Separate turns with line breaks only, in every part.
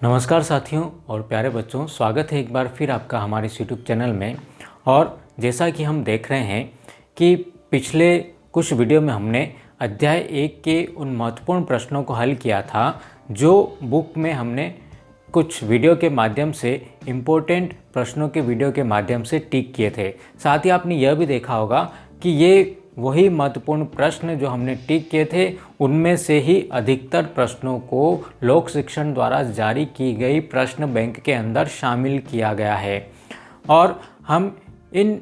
नमस्कार साथियों और प्यारे बच्चों, स्वागत है एक बार फिर आपका हमारे इस यूट्यूब चैनल में। और जैसा कि हम देख रहे हैं कि पिछले कुछ वीडियो में हमने अध्याय 1 के उन महत्वपूर्ण प्रश्नों को हल किया था जो बुक में हमने कुछ वीडियो के माध्यम से इम्पोर्टेंट प्रश्नों के वीडियो के माध्यम से टिक किए थे। साथ ही आपने यह भी देखा होगा कि ये वही महत्वपूर्ण प्रश्न जो हमने टिक किए थे उनमें से ही अधिकतर प्रश्नों को लोक शिक्षण द्वारा जारी की गई प्रश्न बैंक के अंदर शामिल किया गया है। और हम इन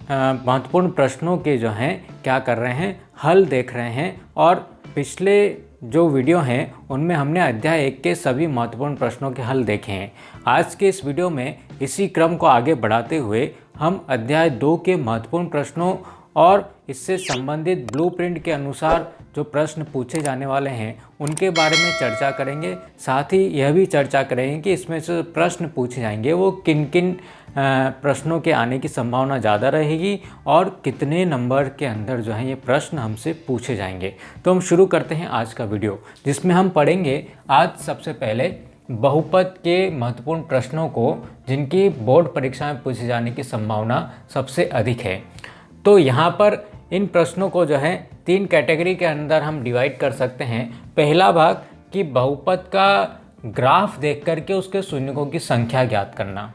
महत्वपूर्ण प्रश्नों के जो हैं क्या कर रहे हैं, हल देख रहे हैं। और पिछले जो वीडियो हैं उनमें हमने अध्याय 1 के सभी महत्वपूर्ण प्रश्नों के हल देखे हैं। आज के इस वीडियो में इसी क्रम को आगे बढ़ाते हुए हम अध्याय 2 के महत्वपूर्ण प्रश्नों और इससे संबंधित ब्लूप्रिंट के अनुसार जो प्रश्न पूछे जाने वाले हैं उनके बारे में चर्चा करेंगे। साथ ही यह भी चर्चा करेंगे कि इसमें से प्रश्न पूछे जाएंगे वो किन किन प्रश्नों के आने की संभावना ज़्यादा रहेगी और कितने नंबर के अंदर जो है ये प्रश्न हमसे पूछे जाएंगे। तो हम शुरू करते हैं आज का वीडियो, जिसमें हम पढ़ेंगे आज सबसे पहले बहुपद के महत्वपूर्ण प्रश्नों को जिनकी बोर्ड परीक्षा में पूछे जाने की संभावना सबसे अधिक है। तो यहाँ पर इन प्रश्नों को जो है 3 कैटेगरी के अंदर हम डिवाइड कर सकते हैं। पहला भाग कि बहुपद का ग्राफ देख करके उसके शून्यकों की संख्या ज्ञात करना।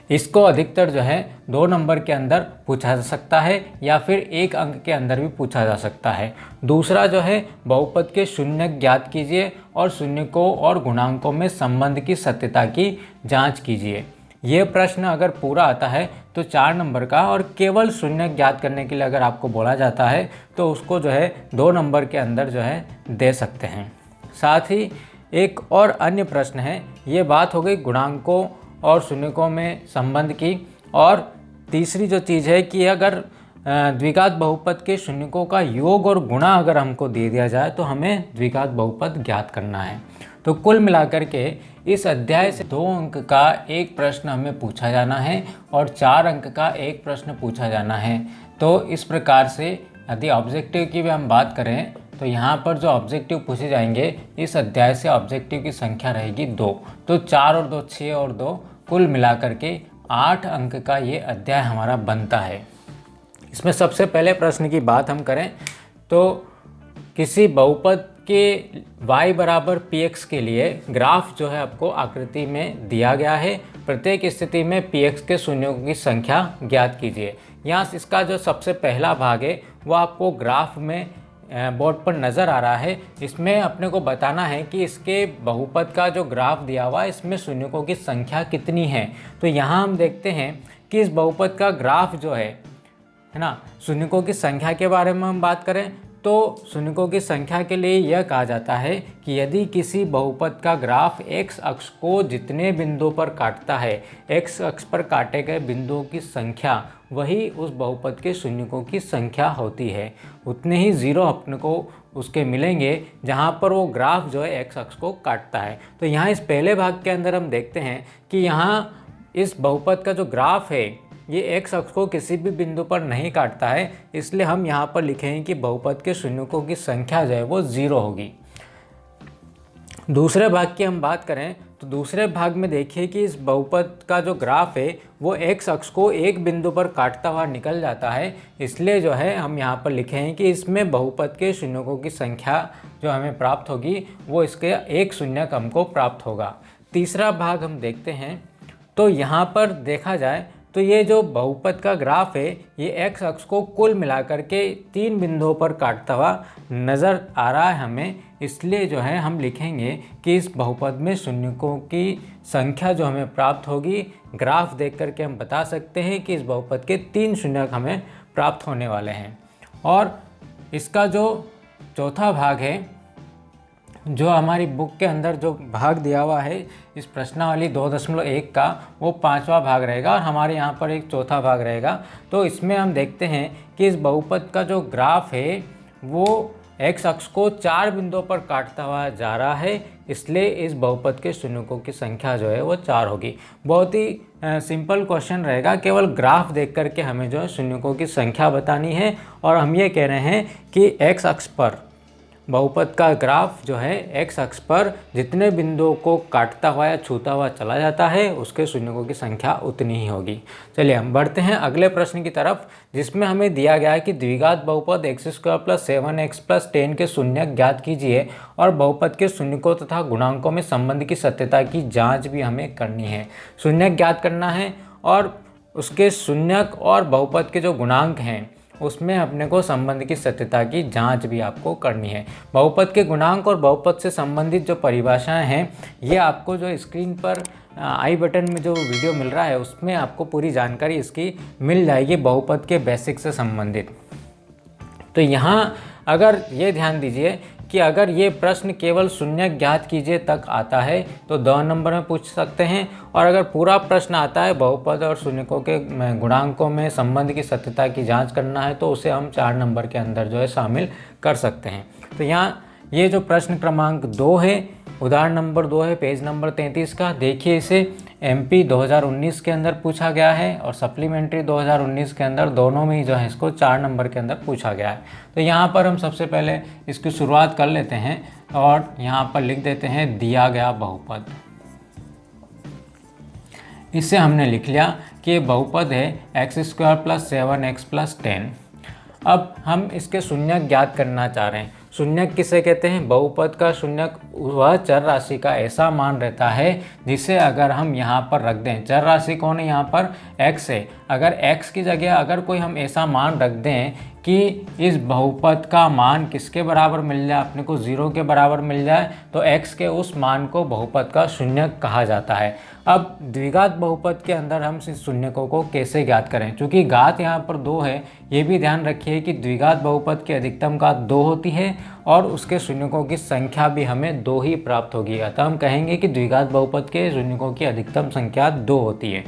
इसको अधिकतर जो है 2 नंबर के अंदर पूछा जा सकता है या फिर 1 अंक के अंदर भी पूछा जा सकता है। दूसरा जो है बहुपद के शून्य ज्ञात कीजिए और शून्यकों और गुणांकों में संबंध की सत्यता की जाँच कीजिए। ये प्रश्न अगर पूरा आता है तो 4 नंबर का, और केवल शून्य ज्ञात करने के लिए अगर आपको बोला जाता है तो उसको जो है 2 नंबर के अंदर जो है दे सकते हैं। साथ ही एक और अन्य प्रश्न है, ये बात हो गई गुणांकों और शून्यकों में संबंध की। और तीसरी जो चीज़ है कि अगर द्विघात बहुपद के शून्यकों का योग और गुणा अगर हमको दे दिया जाए तो हमें द्विघात बहुपद ज्ञात करना है। तो कुल मिलाकर के इस अध्याय से 2 अंक का एक प्रश्न हमें पूछा जाना है और 4 अंक का एक प्रश्न पूछा जाना है। तो इस प्रकार से यदि ऑब्जेक्टिव की भी हम बात करें तो यहाँ पर जो ऑब्जेक्टिव पूछे जाएंगे इस अध्याय से ऑब्जेक्टिव की संख्या रहेगी 2। तो 4 और 2 6 और 2 कुल मिलाकर के 8 अंक का ये अध्याय हमारा बनता है। इसमें सबसे पहले प्रश्न की बात हम करें तो किसी बहुपद के y बराबर px के लिए ग्राफ जो है आपको आकृति में दिया गया है। प्रत्येक स्थिति में px के शून्यों की संख्या ज्ञात कीजिए। यहाँ इसका जो सबसे पहला भाग है वो आपको ग्राफ में बोर्ड पर नज़र आ रहा है। इसमें अपने को बताना है कि इसके बहुपद का जो ग्राफ दिया हुआ है इसमें शून्यों की संख्या कितनी है। तो यहाँ हम देखते हैं कि इस बहुपद का ग्राफ जो है ना, शून्यों की संख्या के बारे में हम बात करें तो शून्यों की संख्या के लिए यह कहा जाता है कि यदि किसी बहुपद का ग्राफ x अक्ष को जितने बिंदुओं पर काटता है, x अक्ष पर काटे गए बिंदुओं की संख्या वही उस बहुपद के शून्यकों की संख्या होती है। उतने ही जीरो अपने को उसके मिलेंगे जहाँ पर वो ग्राफ जो है x अक्ष को काटता है। तो यहाँ इस पहले भाग के अंदर हम देखते हैं कि यहाँ इस बहुपद का जो ग्राफ है ये x अक्ष को किसी भी बिंदु पर नहीं काटता है, इसलिए हम यहाँ पर लिखेंगे कि बहुपद के शून्यकों की संख्या जो है वो 0 होगी। दूसरे भाग की हम बात करें तो दूसरे भाग में देखिए कि इस बहुपद का जो ग्राफ है वो x अक्ष को एक बिंदु पर काटता हुआ निकल जाता है, इसलिए जो है हम यहाँ पर लिखेंगे कि इसमें बहुपद के शून्यकों की संख्या जो हमें प्राप्त होगी वो इसके एक शून्यक हमको प्राप्त होगा। तीसरा भाग हम देखते हैं तो यहाँ पर देखा जाए तो ये जो बहुपद का ग्राफ है ये x अक्ष को कुल मिलाकर के 3 बिंदुओं पर काटता हुआ नज़र आ रहा है हमें, इसलिए जो है हम लिखेंगे कि इस बहुपद में शून्यकों की संख्या जो हमें प्राप्त होगी ग्राफ देख करके हम बता सकते हैं कि इस बहुपद के 3 शून्यक हमें प्राप्त होने वाले हैं। और इसका जो चौथा भाग है, जो हमारी बुक के अंदर जो भाग दिया हुआ है इस प्रश्नावली 2.1 का, वो 5वां भाग रहेगा और हमारे यहाँ पर एक चौथा भाग रहेगा। तो इसमें हम देखते हैं कि इस बहुपद का जो ग्राफ है वो x अक्ष को 4 बिंदुओं पर काटता हुआ जा रहा है, इसलिए इस बहुपद के शून्यकों की संख्या जो है वो 4 होगी। बहुत ही सिंपल क्वेश्चन रहेगा, केवल ग्राफ देख करके हमें जो है शून्यकों की संख्या बतानी है। और हम ये कह रहे हैं कि x अक्ष पर बहुपद का ग्राफ जो है एक्स अक्ष पर जितने बिंदुओं को काटता हुआ या छूता हुआ चला जाता है उसके शून्यकों की संख्या उतनी ही होगी। चलिए हम बढ़ते हैं अगले प्रश्न की तरफ, जिसमें हमें दिया गया है कि द्विघात बहुपद x² + 7x + 10 के शून्यक ज्ञात कीजिए और बहुपद के शून्यकों तथा गुणांकों में संबंध की सत्यता की जाँच भी हमें करनी है। शून्यक ज्ञात करना है और उसके शून्यक और बहुपद के जो गुणांक हैं उसमें अपने को संबंध की सत्यता की जांच भी आपको करनी है। बहुपद के गुणांक और बहुपद से संबंधित जो परिभाषाएं हैं ये आपको जो स्क्रीन पर आई बटन में जो वीडियो मिल रहा है उसमें आपको पूरी जानकारी इसकी मिल जाएगी बहुपद के बेसिक से संबंधित। तो यहाँ अगर ये ध्यान दीजिए कि अगर ये प्रश्न केवल शून्यक ज्ञात कीजिए तक आता है तो 2 नंबर में पूछ सकते हैं, और अगर पूरा प्रश्न आता है बहुपद और शून्यकों के गुणांकों में संबंध की सत्यता की जांच करना है तो उसे हम 4 नंबर के अंदर जो है शामिल कर सकते हैं। तो यहाँ ये जो प्रश्न क्रमांक 2 है, उदाहरण नंबर 2 है पेज नंबर 33 का, देखिए इसे MP 2019 के अंदर पूछा गया है और सप्लीमेंट्री 2019 के अंदर, दोनों में ही जो है इसको 4 नंबर के अंदर पूछा गया है। तो यहाँ पर हम सबसे पहले इसकी शुरुआत कर लेते हैं और यहाँ पर लिख देते हैं दिया गया बहुपद। इससे हमने लिख लिया कि ये बहुपद है x² + 7x + 10। अब हम इसके शून्यक ज्ञात करना चाह रहे हैं। शून्यक किसे कहते हैं? बहुपद का शून्यक वह चर राशि का ऐसा मान रहता है जिसे अगर हम यहाँ पर रख दें, चर राशि कौन है यहाँ पर? x है। अगर x की जगह अगर कोई हम ऐसा मान रख दें कि इस बहुपद का मान किसके बराबर मिल जाए, अपने को 0 के बराबर मिल जाए, तो x के उस मान को बहुपद का शून्यक कहा जाता है। अब द्विघात बहुपद के अंदर हम इस शून्यकों को कैसे ज्ञात करें? चूँकि घात यहाँ पर 2 है, ये भी ध्यान रखिए कि द्विघात बहुपद की अधिकतम घात 2 होती है और उसके शून्यकों की संख्या भी हमें 2 ही प्राप्त होगी। अतः हम कहेंगे कि द्विघात बहुपद के शून्यकों की अधिकतम संख्या 2 होती है।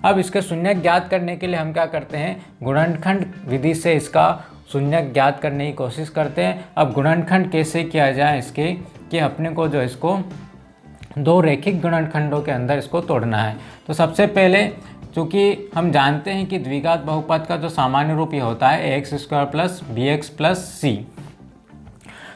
अब इसके शून्यक ज्ञात करने के लिए हम क्या करते हैं? गुणनखंड विधि से इसका शून्यक ज्ञात करने की कोशिश करते हैं। अब गुणनखंड कैसे किया जाए इसके, कि अपने को जो इसको 2 रैखिक गुणनखंडों के अंदर इसको तोड़ना है। तो सबसे पहले चूँकि हम जानते हैं कि द्विघात बहुपद का जो सामान्य रूप ये होता है ax² + bx + c,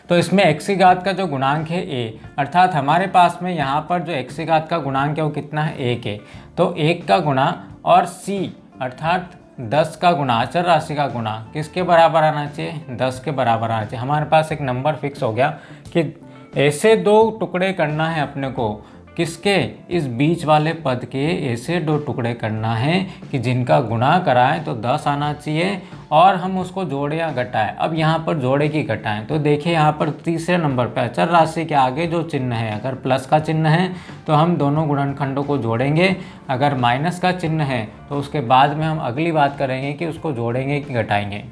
तो इसमें x की घात का जो गुणांक है a, अर्थात हमारे पास में यहाँ पर जो x की घात का गुणांक है वो कितना है? 1 है। तो 1 का गुणा और c अर्थात 10 का गुणा, अचर राशि का गुणा किसके बराबर आना चाहिए? 10 के बराबर आना चाहिए। हमारे पास एक नंबर फिक्स हो गया कि ऐसे 2 टुकड़े करना है अपने को, किसके? इस बीच वाले पद के ऐसे 2 टुकड़े करना है कि जिनका गुणा कराएं तो 10 आना चाहिए और हम उसको जोड़े या घटाएं। अब यहाँ पर जोड़े की घटाएं तो देखिए यहाँ पर तीसरे नंबर पर अचर राशि के आगे जो चिन्ह है, अगर प्लस का चिन्ह है तो हम दोनों गुणनखंडों को जोड़ेंगे, अगर माइनस का चिन्ह है तो उसके बाद में हम अगली बात करेंगे कि उसको जोड़ेंगे कि घटाएंगे।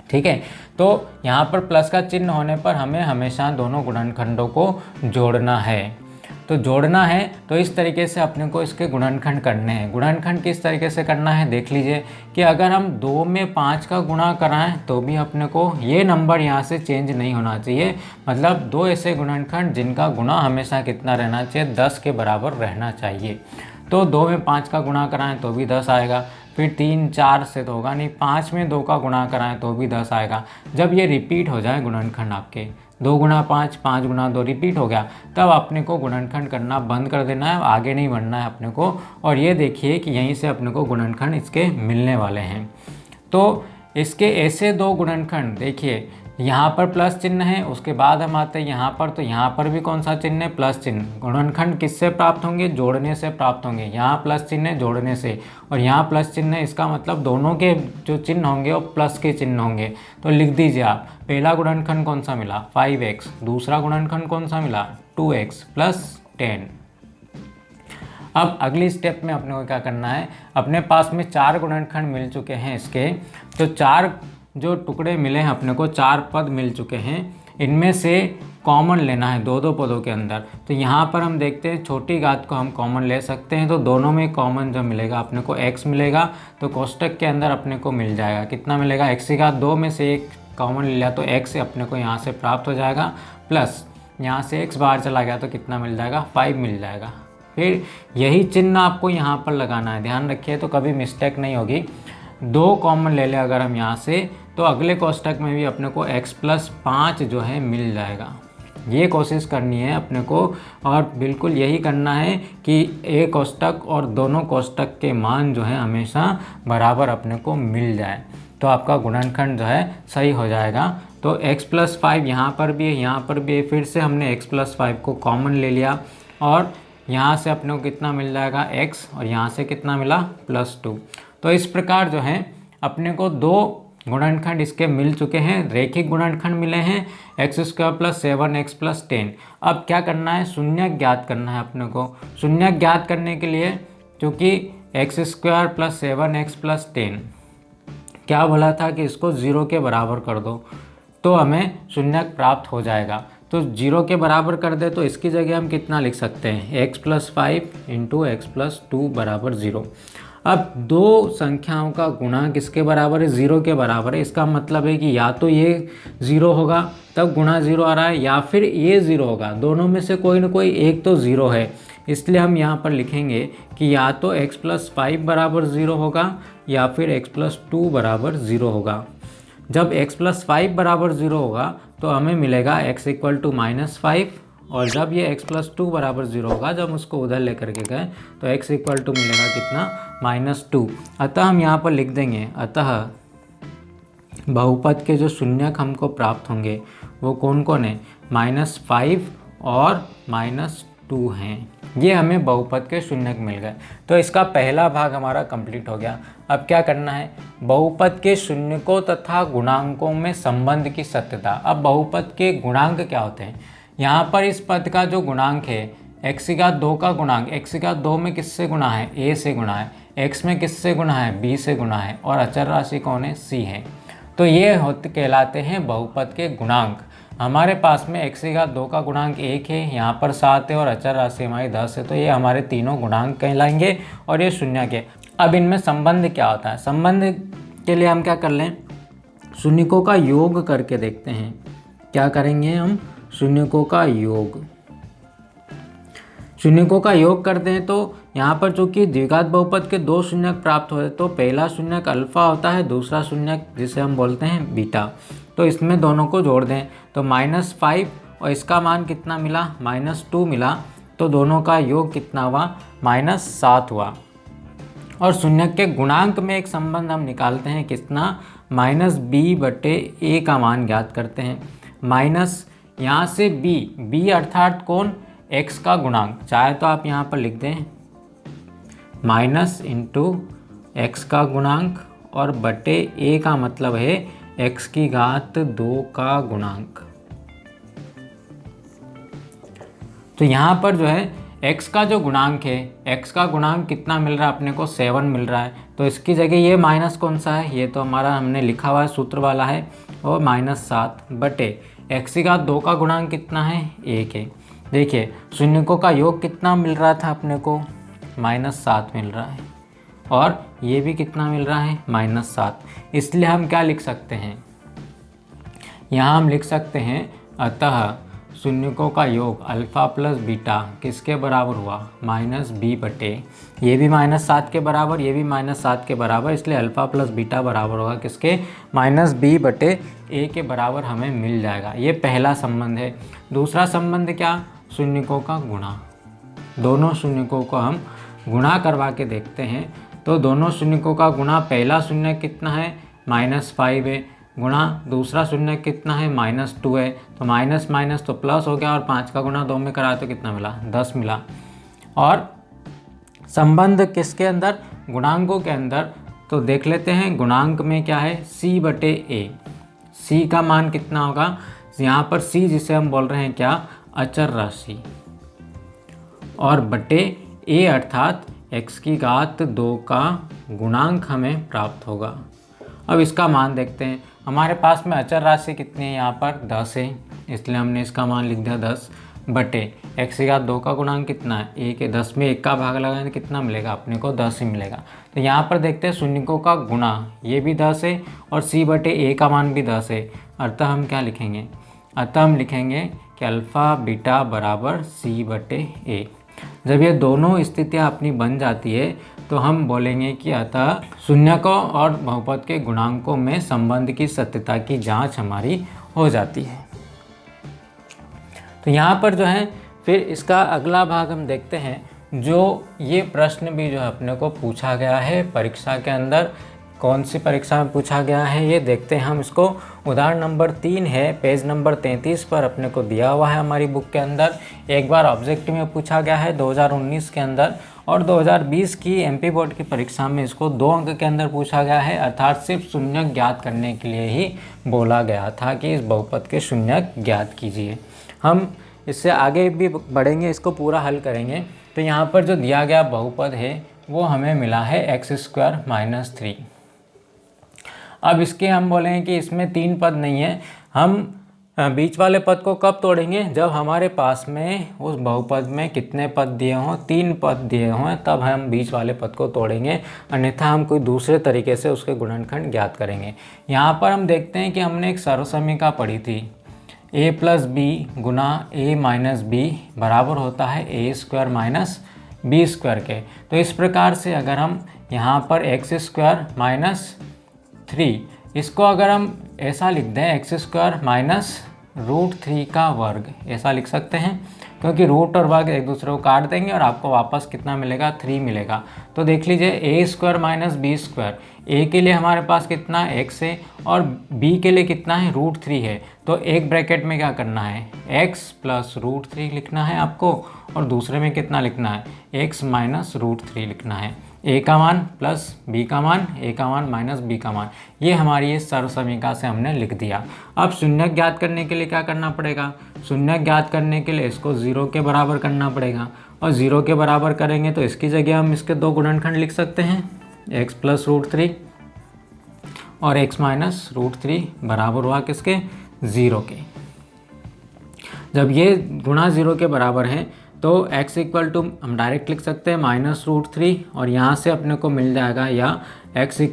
ठीक है, तो यहाँ पर प्लस का चिन्ह होने पर हमें हमेशा दोनों गुणनखंडों को जोड़ना है। तो जोड़ना है तो इस तरीके से अपने को इसके गुणनखंड करने हैं। गुणनखंड किस तरीके से करना है देख लीजिए कि अगर हम 2 में 5 का गुणा कराएं तो भी अपने को ये नंबर यहाँ से चेंज नहीं होना चाहिए। मतलब 2 ऐसे गुणनखंड जिनका गुणा हमेशा कितना रहना चाहिए? 10 के बराबर रहना चाहिए। तो 2 में 5 का गुणा कराएं तो भी 10 आएगा, फिर 3 4 से तो होगा नहीं, 5 में 2 का गुणा कराएं तो भी 10 आएगा। जब ये रिपीट हो जाए गुणनखंड आपके 2 गुणा 5, 5 गुणा 2 रिपीट हो गया, तब अपने को गुणनखंड करना बंद कर देना है, आगे नहीं बढ़ना है अपने को। और ये देखिए कि यहीं से अपने को गुणनखंड इसके मिलने वाले हैं। तो इसके ऐसे 2 गुणनखंड देखिए, यहाँ पर प्लस चिन्ह है, उसके बाद हम आते हैं यहाँ पर, तो यहाँ पर भी कौन सा चिन्ह है? प्लस चिन्ह। गुणनखंड किससे प्राप्त होंगे? जोड़ने से प्राप्त होंगे। यहाँ प्लस चिन्ह है जोड़ने से, और यहाँ प्लस चिन्ह है, इसका मतलब दोनों के जो चिन्ह होंगे वो प्लस के चिन्ह होंगे। तो लिख दीजिए आप, पहला गुणनखंड कौन सा मिला? 5x। दूसरा गुणनखंड कौन सा मिला? 2x + 10। अब अगली स्टेप में अपने को क्या करना है? अपने पास में 4 गुणनखंड मिल चुके हैं इसके, तो 4 जो टुकड़े मिले हैं अपने को, 4 पद मिल चुके हैं, इनमें से कॉमन लेना है 2-2 पदों के अंदर। तो यहाँ पर हम देखते हैं छोटी घात को हम कॉमन ले सकते हैं, तो दोनों में कॉमन जो मिलेगा अपने को x मिलेगा, तो कोष्टक के अंदर अपने को मिल जाएगा, कितना मिलेगा? x की घात 2 में से 1 कॉमन ले लिया तो x अपने को यहाँ से प्राप्त हो जाएगा, प्लस यहाँ से x बाहर चला गया तो कितना मिल जाएगा? 5 मिल जाएगा। फिर यही चिन्ह आपको यहाँ पर लगाना है, ध्यान रखिए तो कभी मिस्टेक नहीं होगी। 2 कॉमन ले लें अगर हम यहाँ से, तो अगले कोष्टक में भी अपने को x+5 जो है मिल जाएगा। ये कोशिश करनी है अपने को, और बिल्कुल यही करना है कि एक कोष्टक और दोनों कोष्टक के मान जो है हमेशा बराबर अपने को मिल जाए, तो आपका गुणनखंड जो है सही हो जाएगा। तो x+5 यहाँ पर भी है, यहाँ पर भी है, फिर से हमने x+5 को कॉमन ले लिया और यहाँ से अपने को कितना मिल जाएगा x, और यहाँ से कितना मिला +2। तो इस प्रकार जो है अपने को दो गुणनखंड इसके मिल चुके हैं, रेखिक गुणनखंड मिले हैं x² + 7x + 10। अब क्या करना है, शून्यक ज्ञात करना है अपने को। शून्यक ज्ञात करने के लिए क्योंकि x² + 7x + 10 क्या बोला था कि इसको 0 के बराबर कर दो तो हमें शून्यक प्राप्त हो जाएगा। तो 0 के बराबर कर दे तो इसकी जगह हम कितना लिख सकते हैं, x+5 × x+2 = 0। अब दो संख्याओं का गुणांक किसके बराबर है, 0 के बराबर है। इसका मतलब है कि या तो ये 0 होगा तब गुणा 0 आ रहा है, या फिर ये 0 होगा। दोनों में से कोई ना कोई एक तो 0 है, इसलिए हम यहाँ पर लिखेंगे कि या तो x+5 = 0 होगा या फिर x+2 = 0 होगा। जब x+5 = 0 होगा तो हमें मिलेगा x = -5, और जब ये x+2 = 0 होगा, जब उसको उधर लेकर के गए तो x = मिलेगा कितना, -2। अतः हम यहाँ पर लिख देंगे, अतः बहुपद के जो शून्यक हमको प्राप्त होंगे वो कौन कौन है, -5 और -2 हैं। ये हमें बहुपद के शून्यक मिल गए। तो इसका पहला भाग हमारा कंप्लीट हो गया। अब क्या करना है, बहुपद के शून्यकों तथा गुणांकों में संबंध की सत्यता। अब बहुपद के गुणांक क्या होते हैं, यहाँ पर इस पद का जो गुणांक है x2 का गुणांक, x2 में किससे गुणा है, a से गुणा है, x में किससे गुणा है, b से गुणा है, और अचर राशि कौन है, c है। तो ये कहलाते हैं बहुपद के गुणांक। हमारे पास में x2 का गुणांक 1 है, यहाँ पर 7 है, और अचर राशि हमारी 10 है। तो ये हमारे तीनों गुणांक कहलाएंगे और ये शून्यक है। अब इनमें संबंध क्या होता है, संबंध के लिए हम क्या कर लें, शून्यकों का योग करके देखते हैं। क्या करेंगे हम, शून्यकों का योग। शून्यकों का योग करते हैं तो यहाँ पर चूंकि द्विघात बहुपद के दो शून्यक प्राप्त होते तो पहला शून्यक अल्फा होता है, दूसरा शून्यक जिसे हम बोलते हैं बीटा। तो इसमें दोनों को जोड़ दें तो -5 और इसका मान कितना मिला, -2 मिला। तो दोनों का योग कितना हुआ, -7 हुआ। और शून्यक के गुणांक में एक संबंध हम निकालते हैं, कितना, -b/a का मान ज्ञात करते हैं। माइनस यहाँ से b अर्थात कौन, x का गुणांक। चाहे तो आप यहाँ पर लिख दें माइनस इंटू एक्स का गुणांक, और बटे a का मतलब है x⁻² का गुणांक। तो यहाँ पर जो है x का जो गुणांक है, x का गुणांक कितना मिल रहा है अपने को, 7 मिल रहा है। तो इसकी जगह ये माइनस कौन सा है, ये तो हमारा हमने लिखा हुआ है सूत्र वाला है, और -7 बटे x⁻² का गुणांक कितना है, 1 है। देखिए शून्यकों का योग कितना मिल रहा था अपने को, -7 मिल रहा है, और ये भी कितना मिल रहा है, -7। इसलिए हम क्या लिख सकते हैं, यहाँ हम लिख सकते हैं अतः शून्यकों का योग अल्फ़ा प्लस बीटा किसके बराबर हुआ, -b बटे, ये भी -7 के बराबर, ये भी -7 के बराबर, इसलिए अल्फ़ा प्लस बीटा बराबर होगा किसके, -b बटे a के बराबर हमें मिल जाएगा। ये पहला संबंध है। दूसरा संबंध क्या, शून्यकों का गुणा। दोनों शून्यकों को हम गुणा करवा के देखते हैं। तो दोनों शून्यकों का गुणा, पहला शून्य कितना है, -5 है, गुणा दूसरा शून्य कितना है, -2 है। तो माइनस माइनस तो प्लस हो गया, और 5 का गुणा 2 में करा तो कितना मिला, 10 मिला। और संबंध किसके अंदर, गुणांकों के अंदर। तो देख लेते हैं गुणांक में क्या है, c/a। c का मान कितना होगा, यहाँ पर c जिसे हम बोल रहे हैं क्या, अचर राशि, और बटे a अर्थात x⁻² का गुणांक हमें प्राप्त होगा। अब इसका मान देखते हैं। हमारे पास में अचर राशि कितनी है, यहाँ पर 10 है, इसलिए हमने इसका मान लिख दिया 10 बटे x⁻² का गुणांक कितना है, 1 है। 10 में 1 का भाग लगाएंगे तो कितना मिलेगा, अपने को 10 ही मिलेगा। तो यहाँ पर देखते हैं शून्यकों का गुणा, ये भी 10 है, और c/a का मान भी 10 है। अतः हम क्या लिखेंगे, अतः हम लिखेंगे कि अल्फ़ा बीटा बराबर c/a। जब ये दोनों स्थितियाँ अपनी बन जाती है तो हम बोलेंगे कि अतः शून्यकों और बहुपद के गुणांकों में संबंध की सत्यता की जांच हमारी हो जाती है। तो यहाँ पर जो है फिर इसका अगला भाग हम देखते हैं, जो ये प्रश्न भी जो है अपने को पूछा गया है परीक्षा के अंदर। कौन सी परीक्षा में पूछा गया है ये देखते हैं हम इसको। उदाहरण नंबर 3 है, पेज नंबर 33 पर अपने को दिया हुआ है हमारी बुक के अंदर। एक बार ऑब्जेक्टिव में पूछा गया है 2019 के अंदर, और 2020 की एमपी बोर्ड की परीक्षा में इसको 2 अंक के अंदर पूछा गया है। अर्थात सिर्फ शून्यक ज्ञात करने के लिए ही बोला गया था कि इस बहुपद के शून्यक ज्ञात कीजिए। हम इससे आगे भी बढ़ेंगे, इसको पूरा हल करेंगे। तो यहाँ पर जो दिया गया बहुपद है वो हमें मिला है x² - 3। अब इसके हम बोलेंगे कि इसमें 3 पद नहीं है। हम बीच वाले पद को कब तोड़ेंगे? जब हमारे पास में उस बहुपद में कितने पद दिए हों, 3 पद दिए हों, तब हम बीच वाले पद को तोड़ेंगे। अन्यथा हम कोई दूसरे तरीके से उसके गुणनखंड ज्ञात करेंगे। यहाँ पर हम देखते हैं कि हमने एक सर्वसमीका पढ़ी थी, a + b Guna a - b बराबर होता है a² - b² के। तो इस प्रकार से अगर हम यहाँ पर x² - 3, इसको अगर हम ऐसा लिख दें x² - √3 का वर्ग, ऐसा लिख सकते हैं, क्योंकि रूट और वर्ग एक दूसरे को काट देंगे और आपको वापस कितना मिलेगा? 3 मिलेगा। तो देख लीजिए a² - b², a के लिए हमारे पास कितना x है और b के लिए कितना है? √3 है। तो एक ब्रैकेट में क्या करना है? x + √3 लिखना है आपको, और दूसरे में कितना लिखना है? x - √3 लिखना है। a का मान प्लस b का मान, a का मान माइनस b का मान, ये हमारी इस सर्वसमीका से हमने लिख दिया। अब शून्यक ज्ञात करने के लिए क्या करना पड़ेगा? शून्यक ज्ञात करने के लिए इसको 0 के बराबर करना पड़ेगा, और 0 के बराबर करेंगे तो इसकी जगह हम इसके 2 गुणनखंड लिख सकते हैं, x + √3 और x - √3 बराबर हुआ किसके? 0 के। जब ये गुणा 0 के बराबर है तो x = हम डायरेक्ट लिख सकते हैं -√3, और यहाँ से अपने को मिल जाएगा, या x =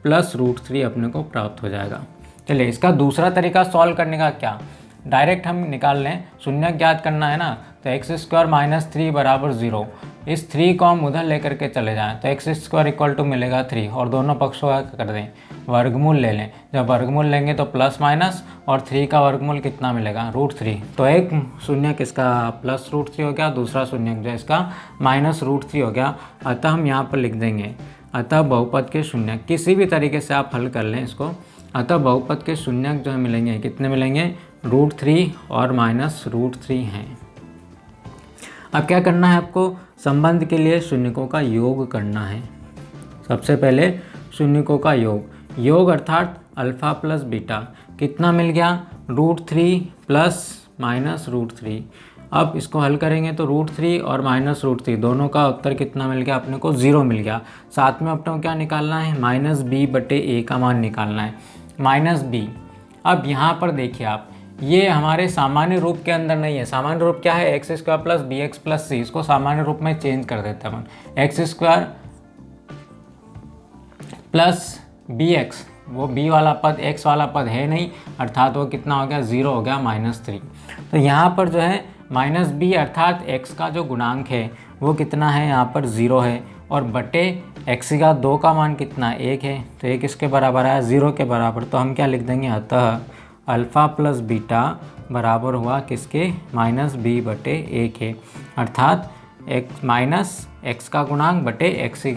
+√3 अपने को प्राप्त हो जाएगा। चलिए इसका दूसरा तरीका सॉल्व करने का क्या? डायरेक्ट हम निकाल लें, शून्यक ज्ञात करना है ना, तो x² - 3 बराबर 0। इस 3 को हम उधर लेकर के चले जाएं तो x² = मिलेगा 3, और दोनों पक्षों का कर दें, वर्गमूल ले लें। जब वर्गमूल लेंगे तो प्लस माइनस, और 3 का वर्गमूल कितना मिलेगा? √3। तो एक शून्यक इसका +√3 हो गया, दूसरा शून्यक जो है इसका -√3 हो गया। अतः हम यहाँ पर लिख देंगे, अतः बहुपद के शून्यक, किसी भी तरीके से आप हल कर लें इसको। अतः बहुपद के शून्यक जो है मिलेंगे, कितने मिलेंगे? √3 और -√3 हैं। अब क्या करना है आपको? संबंध के लिए शून्यकों का योग करना है। सबसे पहले शून्यकों का योग अर्थात अल्फ़ा प्लस बीटा, कितना मिल गया? √3 + -√3। अब इसको हल करेंगे तो √3 और -√3 दोनों का उत्तर कितना मिल गया? अपने को 0 मिल गया। साथ में अपने को क्या निकालना है? -b/a का मान निकालना है, -b। अब यहाँ पर देखिए आप, ये हमारे सामान्य रूप के अंदर नहीं है। सामान्य रूप क्या है? x² + bx + c। इसको सामान्य रूप में चेंज कर देते हैं हम, x² + bx, वो b वाला पद x वाला पद है नहीं, अर्थात वो कितना हो गया? 0 हो गया, -3। तो यहाँ पर जो है -b अर्थात x का जो गुणांक है वो कितना है? यहाँ पर 0 है, और बटे x² का मान कितना? 1 है। तो 1 किसके बराबर आया? 0 के बराबर। तो हम क्या लिख देंगे? अतः अल्फ़ा प्लस बीटा बराबर हुआ किसके? -b/a के, अर्थात x का गुणांक बटे x²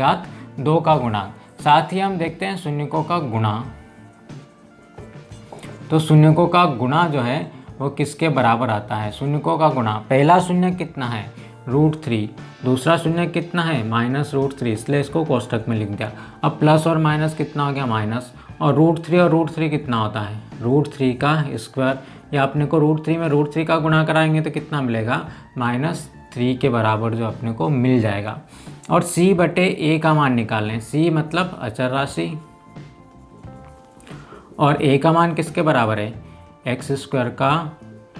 का गुणांक। साथ ही हम देखते हैं शून्यकों का गुणा। तो शून्यकों का गुणा जो है वो किसके बराबर आता है? शून्यकों का गुणा, पहला शून्यक कितना है? √3, दूसरा शून्यक कितना है? -√3, इसलिए इसको कोष्टक में लिख दिया। अब प्लस और माइनस कितना हो गया? माइनस, और √3 और √3 कितना होता है? √3 का स्क्वायर, या अपने को √3 में √3 का गुणा कराएंगे तो कितना मिलेगा? -3 के बराबर जो अपने को मिल जाएगा। और c/a का मान निकाल लें, c मतलब अचर राशि, और a का मान किसके बराबर है? x² का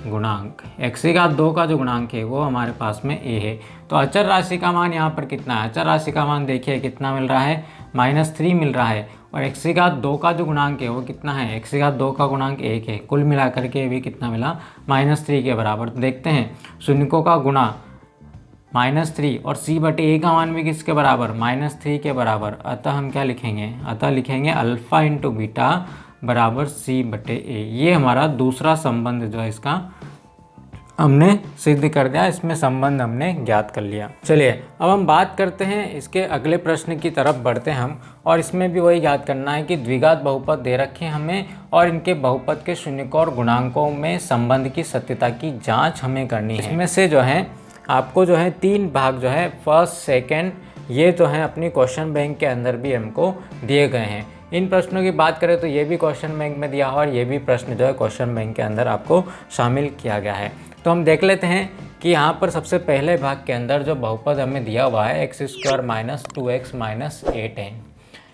गुणांक, x² का जो गुणांक है वो हमारे पास में a है। तो अचर राशि का मान यहाँ पर कितना है? अचर राशि का मान देखिए कितना मिल रहा है? -3 मिल रहा है, और x² का जो गुणांक है वो कितना है? x² का गुणांक 1 है। कुल मिलाकर के भी कितना मिला? -3 के बराबर। तो देखते हैं शून्यकों का गुणा, -3 और c बटे a का मान भी किसके बराबर, -3 के बराबर। अतः हम क्या लिखेंगे, अतः लिखेंगे अल्फ़ा इंटू बीटा बराबर c बटे a। ये हमारा दूसरा संबंध जो है इसका हमने सिद्ध कर दिया, इसमें संबंध हमने ज्ञात कर लिया। चलिए अब हम बात करते हैं इसके अगले प्रश्न की तरफ बढ़ते हैं हम, और इसमें भी वही याद करना है कि द्विघात बहुपद दे रखे हैं हमें और इनके बहुपद के शून्यकों और गुणांकों में संबंध की सत्यता की जांच हमें करनी है। इसमें से जो है आपको जो है 3 भाग जो है फर्स्ट सेकेंड ये जो है अपनी क्वेश्चन बैंक के अंदर भी हमको दिए गए हैं। इन प्रश्नों की बात करें तो ये भी क्वेश्चन बैंक में दिया हुआ और ये भी प्रश्न जो है क्वेश्चन बैंक के अंदर आपको शामिल किया गया है। तो हम देख लेते हैं कि यहाँ पर सबसे पहले भाग के अंदर जो बहुपद हमें दिया हुआ है x² माइनस 2x माइनस 8 है।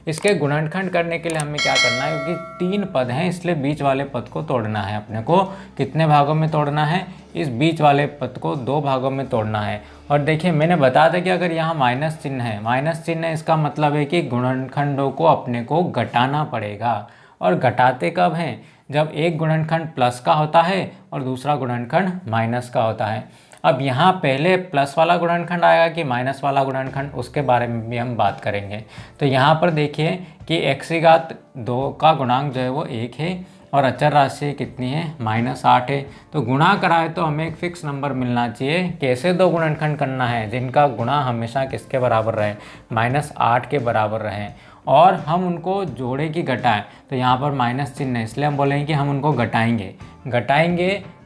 इसके गुणनखंड करने के लिए हमें क्या करना है, क्योंकि 3 पद हैं इसलिए बीच वाले पद को तोड़ना है। अपने को कितने भागों में तोड़ना है, इस बीच वाले पद को 2 भागों में तोड़ना है। और देखिए मैंने बताया था कि अगर यहाँ माइनस चिन्ह है, माइनस चिन्ह है इसका मतलब है कि गुणनखंडों को अपने को घटाना पड़ेगा। और घटाते कब हैं, जब एक गुणनखंड प्लस का होता है और दूसरा गुणनखंड माइनस का होता है। अब यहाँ पहले प्लस वाला गुणनखंड आएगा कि माइनस वाला गुणनखंड, उसके बारे में भी हम बात करेंगे। तो यहाँ पर देखिए कि x⁻² का गुणांक जो है वो 1 है और अचर राशि कितनी है, -8 है। तो गुणा कराए तो हमें एक फिक्स नंबर मिलना चाहिए। कैसे 2 गुणनखंड करना है जिनका गुणा हमेशा किसके बराबर रहे, -8 के बराबर रहे, और हम उनको जोड़े कि घटाएं। तो यहाँ पर माइनस चिन्ह है इसलिए हम बोलेंगे कि हम उनको घटाएंगे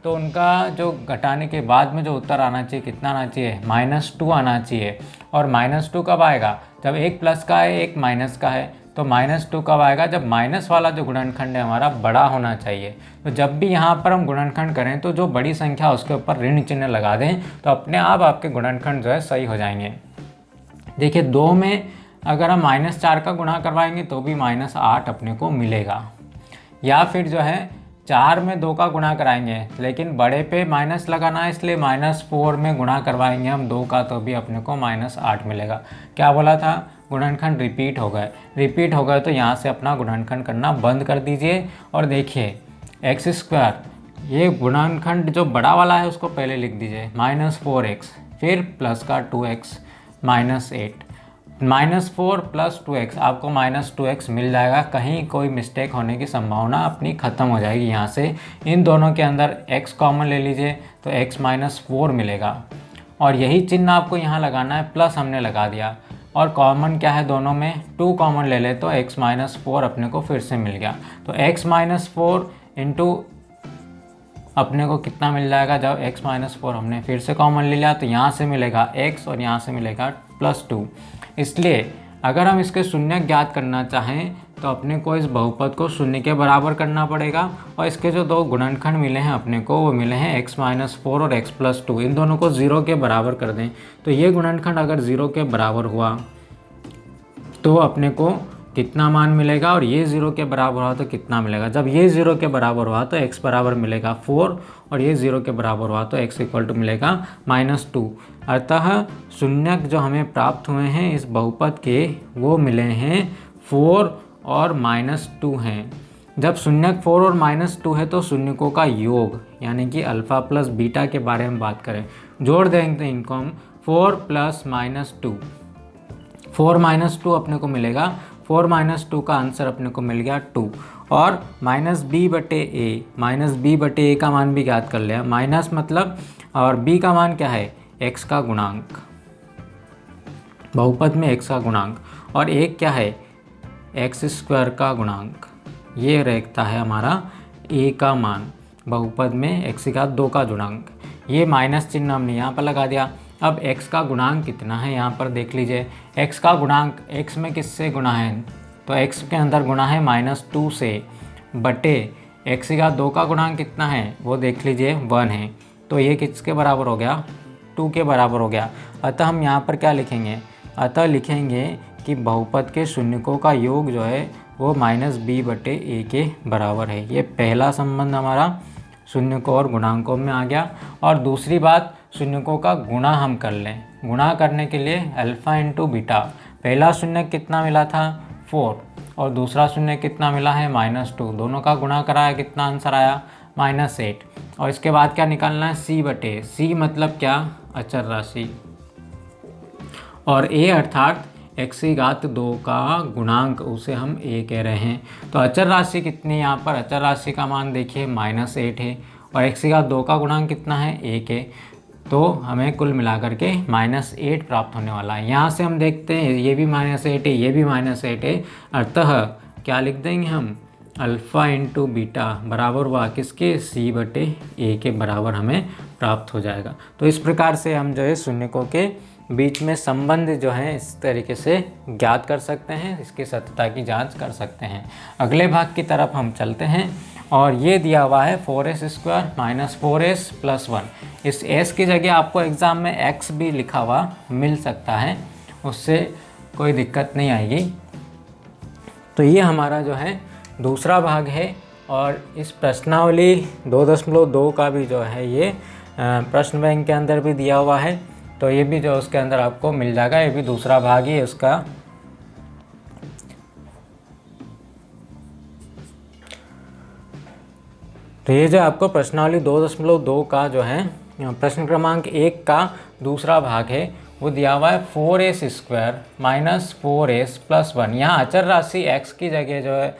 तो उनका जो घटाने के बाद में जो उत्तर आना चाहिए कितना आना चाहिए, -2 आना चाहिए। और -2 कब आएगा, जब एक प्लस का है एक माइनस का है। तो -2 कब आएगा, जब माइनस वाला जो गुणनखंड है हमारा बड़ा होना चाहिए। तो जब भी यहाँ पर हम गुणनखंड करें तो जो बड़ी संख्या उसके ऊपर ऋण चिन्ह लगा दें तो अपने आप आपके गुणनखंड जो है सही हो जाएंगे। देखिए 2 में अगर हम -4 का गुणा करवाएंगे तो भी -8 अपने को मिलेगा, या फिर जो है 4 में 2 का गुणा कराएंगे लेकिन बड़े पे माइनस लगाना है इसलिए -4 में गुणा करवाएंगे हम 2 का तो भी अपने को -8 मिलेगा। क्या बोला था, गुणनखंड रिपीट हो गए तो यहाँ से अपना गुणनखंड करना बंद कर दीजिए। और देखिए x², ये गुणनखंड जो बड़ा वाला है उसको पहले लिख दीजिए, -4x, फिर प्लस का 2x -8, -4 + 2x, आपको -2x मिल जाएगा। कहीं कोई मिस्टेक होने की संभावना अपनी ख़त्म हो जाएगी। यहाँ से इन दोनों के अंदर x कॉमन ले लीजिए तो x -4 मिलेगा, और यही चिन्ह आपको यहाँ लगाना है, प्लस हमने लगा दिया। और कॉमन क्या है दोनों में, 2 कॉमन ले ले तो x -4 अपने को फिर से मिल गया। तो x -4 इंटू अपने को कितना मिल जाएगा, जब x -4 हमने फिर से कॉमन ले लिया तो यहाँ से मिलेगा x और यहाँ से मिलेगा +2। इसलिए अगर हम इसके शून्य ज्ञात करना चाहें तो अपने को इस बहुपद को शून्य के बराबर करना पड़ेगा। और इसके जो 2 गुणनखंड मिले हैं अपने को वो मिले हैं x -4 और x +2, इन दोनों को 0 के बराबर कर दें। तो ये गुणनखंड अगर 0 के बराबर हुआ तो अपने को कितना मान मिलेगा, और ये 0 के बराबर हुआ तो कितना मिलेगा। जब ये 0 के बराबर हुआ तो x बराबर मिलेगा 4 और ये 0 के बराबर हुआ तो x = मिलेगा -2। अतः शून्यक जो हमें प्राप्त हुए हैं इस बहुपद के वो मिले हैं 4 और -2 हैं। जब शून्यक 4 और -2 है तो शून्यकों का योग यानी कि अल्फ़ा प्लस बीटा के बारे में बात करें, जोड़ देंगे इनको हम, 4 + -2, 4 - 2 अपने को मिलेगा, 4 - 2 का आंसर अपने को मिल गया 2। और -b/a का मान भी ज्ञात कर लिया। माइनस मतलब, और b का मान क्या है, x का गुणांक, बहुपद में x का गुणांक, और एक क्या है, x² का गुणांक। ये रहता है हमारा a का मान, बहुपद में x⁻² का गुणांक। ये माइनस चिन्ह हमने यहाँ पर लगा दिया। अब x का गुणांक कितना है यहाँ पर देख लीजिए, x का गुणांक x में किससे गुणा है, तो x के अंदर गुणा है -2 से, बटे x⁻² का गुणांक कितना है वो देख लीजिए 1 है। तो ये किसके बराबर हो गया, 2 के बराबर हो गया। अतः हम यहाँ पर क्या लिखेंगे, अतः लिखेंगे कि बहुपद के शून्यकों का योग जो है वो -b/a के बराबर है। ये पहला संबंध हमारा शून्यकों और गुणांकों में आ गया। और दूसरी बात, शून्यकों का गुणा हम कर लें। गुणा करने के लिए अल्फ़ा इंटू बीटा, पहला शून्य कितना मिला था 4 और दूसरा शून्य कितना मिला है -2, दोनों का गुणा कराया कितना आंसर आया -8। और इसके बाद क्या निकालना है, c/, मतलब क्या, अचर राशि। और a अर्थात x की घात 2 का गुणांक, उसे हम a कह रहे हैं। तो अचर राशि कितनी है यहाँ पर? अचर राशि का मान देखिए -8 है और x की घात 2 का गुणांक कितना है? 1 है। तो हमें कुल मिलाकर के -8 प्राप्त होने वाला है। यहाँ से हम देखते हैं ये भी -8 है, ये भी -8 है, अतः क्या लिख देंगे हम? अल्फ़ा इंटू बीटा बराबर हुआ किसके? c/a के बराबर हमें प्राप्त हो जाएगा। तो इस प्रकार से हम जो है शून्यकों के बीच में संबंध जो है इस तरीके से ज्ञात कर सकते हैं, इसकी सत्यता की जांच कर सकते हैं। अगले भाग की तरफ हम चलते हैं और ये दिया हुआ है 4s² - 4s + 1। इस s की जगह आपको एग्ज़ाम में x भी लिखा हुआ मिल सकता है, उससे कोई दिक्कत नहीं आएगी। तो ये हमारा जो है दूसरा भाग है और इस प्रश्नावली 2.2 का भी जो है ये प्रश्न बैंक के अंदर भी दिया हुआ है, तो ये भी जो उसके अंदर आपको मिल जाएगा। ये भी दूसरा भाग ही है उसका। तो ये जो आपको प्रश्नावली 2.2 का जो है प्रश्न क्रमांक 1 का दूसरा भाग है, वो दिया हुआ है 4s² - 4s + 1। यहाँ अचर राशि x की जगह जो है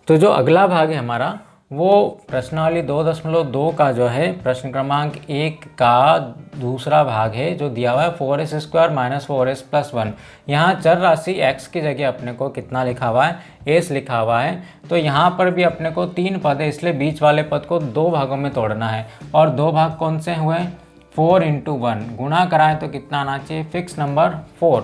तो जो अगला भाग है हमारा वो प्रश्नावली 2.2 का जो है प्रश्न क्रमांक 1 का दूसरा भाग है, जो दिया हुआ है 4s² - 4s + 1। यहाँ चर राशि x की जगह अपने को कितना लिखा हुआ है? s लिखा हुआ है। तो यहाँ पर भी अपने को 3 पद है, इसलिए बीच वाले पद को 2 भागों में तोड़ना है। और 2 भाग कौन से हुए? 4 × 1 गुणा कराएं तो कितना आना चाहिए? Fix number 4।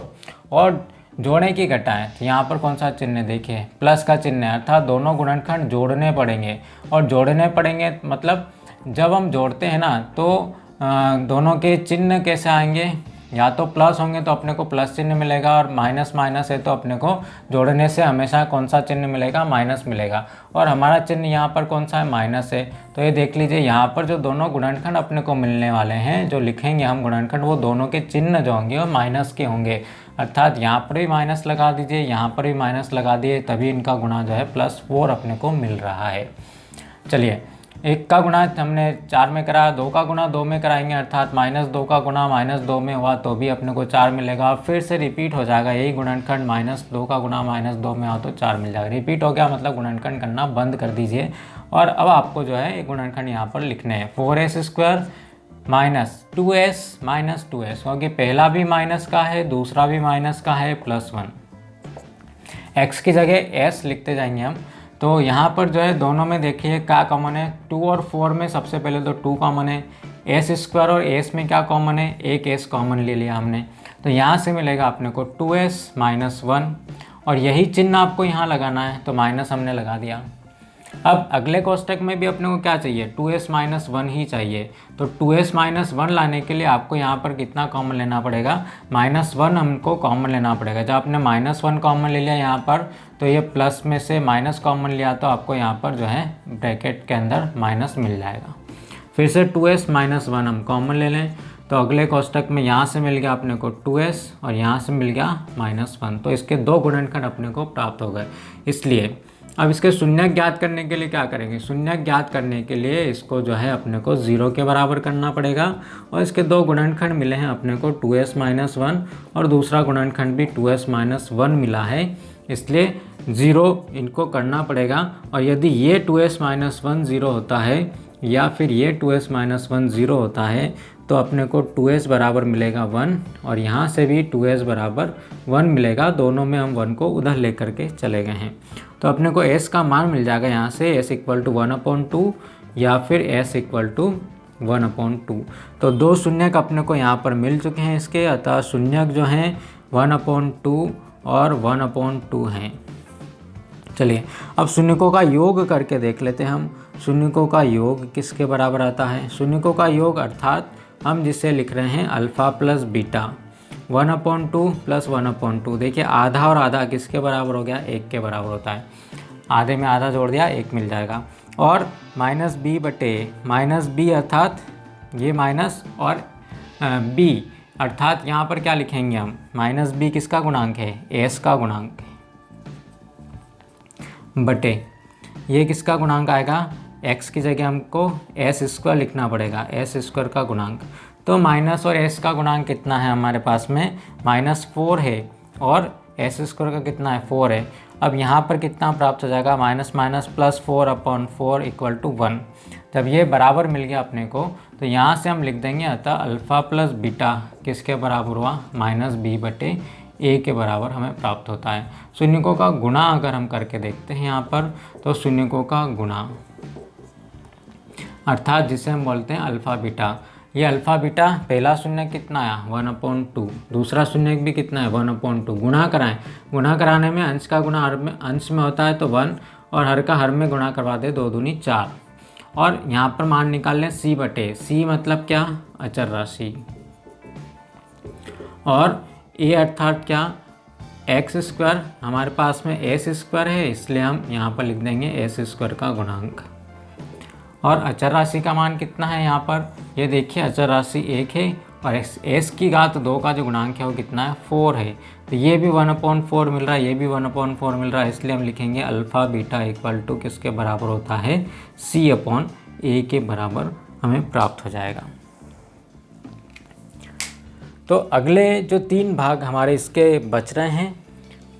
और जोड़े की घटाएं तो यहाँ पर कौन सा चिन्ह देखिए? प्लस का चिन्ह है, अर्थात दोनों गुणनखंड जोड़ने पड़ेंगे। और जोड़ने पड़ेंगे मतलब जब हम जोड़ते हैं ना तो दोनों के चिन्ह कैसे आएंगे? या तो प्लस होंगे तो अपने को प्लस चिन्ह मिलेगा, और माइनस माइनस है तो अपने को जोड़ने से हमेशा कौन सा चिन्ह मिलेगा? माइनस मिलेगा। और हमारा चिन्ह यहाँ पर कौन सा है? माइनस है। तो ये देख लीजिए यहाँ पर जो दोनों गुणनखंड अपने को मिलने वाले हैं, जो लिखेंगे हम गुणनखंड, वो दोनों के चिन्ह जो होंगे वो माइनस के होंगे। अर्थात यहाँ पर भी माइनस लगा दीजिए, यहाँ पर भी माइनस लगा दिए, तभी इनका गुणा जो है +4 अपने को मिल रहा है। चलिए, 1 का गुणा हमने 4 में करा, 2 का गुणा 2 में कराएंगे, अर्थात -2 का गुणा -2 में हुआ तो भी अपने को 4 मिलेगा। और फिर से रिपीट हो जाएगा यही गुणनखंड, -2 का गुणा -2 में हुआ तो 4 मिल जाएगा। रिपीट हो गया मतलब गुणनखंड करना बंद कर दीजिए। और अब आपको जो है एक गुणनखंड यहाँ पर लिखने हैं, 4s² - 2s - 2s, क्योंकि पहला भी माइनस का है, दूसरा भी माइनस का है, +1। x की जगह s लिखते जाएंगे हम। तो यहाँ पर जो है दोनों में देखिए क्या कॉमन है? 2 और 4 में सबसे पहले तो 2 कॉमन है, s² और s में क्या कॉमन है? एक s कॉमन ले लिया हमने। तो यहाँ से मिलेगा अपने को 2s - 1, और यही चिन्ह आपको यहाँ लगाना है, तो माइनस हमने लगा दिया। अब अगले कोष्टक में भी अपने को क्या चाहिए? 2s - 1 ही चाहिए। तो 2s - 1 लाने के लिए आपको यहाँ पर कितना कॉमन लेना पड़ेगा? -1 हमको कॉमन लेना पड़ेगा। जब आपने -1 कॉमन ले लिया यहाँ पर, तो ये प्लस में से माइनस कॉमन लिया तो आपको यहाँ पर जो है ब्रैकेट के अंदर माइनस मिल जाएगा। फिर से 2s - 1 हम कॉमन ले लें, तो अगले कोष्टक में यहाँ से मिल गया अपने को 2s और यहाँ से मिल गया -1। तो इसके 2 गुणनखंड अपने को प्राप्त हो गए। इसलिए अब इसके शून्यक ज्ञात करने के लिए क्या करेंगे? शून्यक ज्ञात करने के लिए इसको जो है अपने को 0 के बराबर करना पड़ेगा। और इसके 2 गुणनखंड मिले हैं अपने को 2s - 1, और दूसरा गुणनखंड भी 2s - 1 मिला है, इसलिए 0 इनको करना पड़ेगा। और यदि ये 2s - 1 0 होता है या फिर ये 2s - 1 0 होता है, तो अपने को 2s बराबर मिलेगा 1, और यहाँ से भी 2s बराबर 1 मिलेगा। दोनों में हम 1 को उधर लेकर के चले गए हैं, तो अपने को s का मान मिल जाएगा यहाँ से s = 1/2 या फिर s = 1/2। तो 2 शून्यक अपने को यहाँ पर मिल चुके हैं इसके, अतः शून्यक जो हैं 1/2 और 1/2 हैं। चलिए, अब शून्यकों का योग करके देख लेते हैं हम। शून्यकों का योग किसके बराबर आता है? शून्यकों का योग अर्थात हम जिसे लिख रहे हैं अल्फ़ा प्लस बीटा, 1/2 + 1/2। देखिए, आधा और आधा किसके बराबर हो गया? 1 के बराबर होता है। आधे में आधा जोड़ दिया, 1 मिल जाएगा। और -b अर्थात ये माइनस और b अर्थात यहाँ पर क्या लिखेंगे हम? -b किसका गुणांक है? s का गुणांक है, बटे ये किसका गुणांक आएगा, x की जगह हमको एस स्क्वायर लिखना पड़ेगा, एस स्क्वायर का गुणांक। तो माइनस और s का गुणांक कितना है हमारे पास में, -4 है और एस स्क्वायर का कितना है, 4 है। अब यहाँ पर कितना प्राप्त हो जाएगा, माइनस माइनस प्लस 4/4 = 1। जब ये बराबर मिल गया अपने को तो यहाँ से हम लिख देंगे अतः अल्फ़ा प्लस बीटा किसके बराबर हुआ, -b/a के बराबर हमें प्राप्त होता है। शून्यकों का गुणा अगर हम करके देखते हैं यहाँ पर, तो शून्यकों का गुणा अर्थात जिसे हम बोलते हैं अल्फ़ा बीटा। ये अल्फ़ा बीटा पहला शून्य कितना आया, 1/2, दूसरा शून्य भी कितना है, 1/2। गुणा कराएं, गुणा कराने में अंश का गुणा हर में अंश में होता है तो 1, और हर का हर में गुणा करवा दे, 2 दूनी 4। और यहाँ पर मान निकाल लें c/c, मतलब क्या, अचर राशि, और a अर्थात क्या, x²। हमारे पास में s² है, इसलिए हम यहाँ पर लिख देंगे s² का गुणांक। और अचर राशि का मान कितना है यहाँ पर, ये देखिए अचर राशि 1 है और s की घात 2 का जो गुणांक है वो कितना है, 4 है। तो ये भी 1/4 मिल रहा है, ये भी 1/4 मिल रहा है, इसलिए हम लिखेंगे अल्फ़ा बीटा = किसके बराबर होता है, c/a के बराबर हमें प्राप्त हो जाएगा। तो अगले जो 3 भाग हमारे इसके बच रहे हैं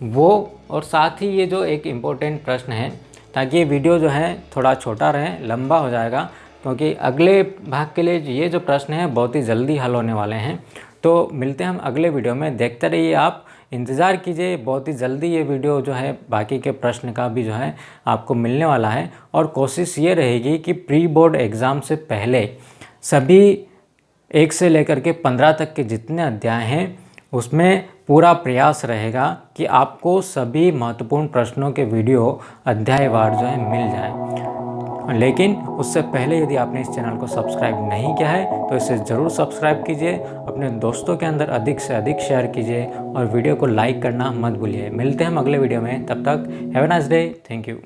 वो, और साथ ही ये जो एक इम्पोर्टेंट प्रश्न है, ताकि ये वीडियो जो है थोड़ा छोटा रहे, लंबा हो जाएगा, क्योंकि अगले भाग के लिए ये जो प्रश्न है बहुत ही जल्दी हल होने वाले हैं। तो मिलते हैं हम अगले वीडियो में, देखते रहिए, आप इंतज़ार कीजिए, बहुत ही जल्दी ये वीडियो जो है बाकी के प्रश्न का भी जो है आपको मिलने वाला है। और कोशिश ये रहेगी कि प्री बोर्ड एग्ज़ाम से पहले सभी 1 से लेकर के 15 तक के जितने अध्याय हैं उसमें पूरा प्रयास रहेगा कि आपको सभी महत्वपूर्ण प्रश्नों के वीडियो अध्यायवार जो है मिल जाए। लेकिन उससे पहले यदि आपने इस चैनल को सब्सक्राइब नहीं किया है तो इसे ज़रूर सब्सक्राइब कीजिए, अपने दोस्तों के अंदर अधिक से अधिक शेयर कीजिए और वीडियो को लाइक करना मत भूलिए। मिलते हैं हम अगले वीडियो में, तब तक have a nice day, thank you.